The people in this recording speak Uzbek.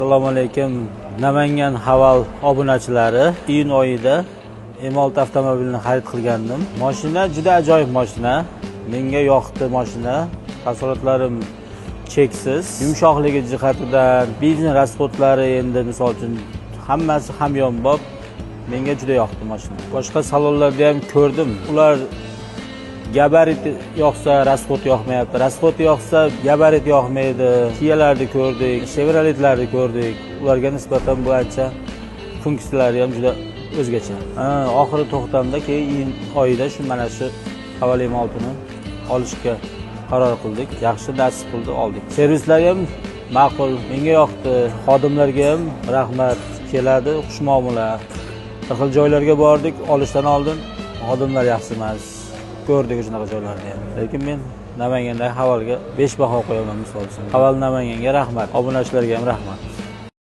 Assalomu alaykum. Namangan Haval obunachilari, iyun oyida M6 avtomobilni xarid qilgandim. Mashina juda ajoyib mashina. Menga yoqdi mashina. Taassurotlarim cheksiz. Yumshoqligi jihatidan, benzin rasxodlari endi misol uchun hammasi hamyonbop. Menga juda yoqdi mashina. Boshqa salonlarda ham ko'rdim. Ular gabarit yoqsa, rasxod yoqmayapti. Rasxod yoqsa, gabarit yoqmaydi. Kiyalarni ko'rdik, Chevroletlarni ko'rdik. Ularga nisbatan bu ancha funksiyalari ham juda o'zgacha. Oxiri to'xtamda keyin iyun oyida mana shu Haval M6ni olishga qaror qildik. Yaxshi nasib qildi, oldik. Servislari ham ma'qul, menga yoqdi. Xodimlarga ham rahmat, keladi, xushmuomala. Bir xil joylarga bordik, olishdan oldin xodimlar yaxshi emas. Ko'rdik shunaqa joylarni ham. Lekin men Namangandagi Havalga 5 baho qo'yaman misol uchun. Haval Namanganga rahmat, obunachilarga ham rahmat.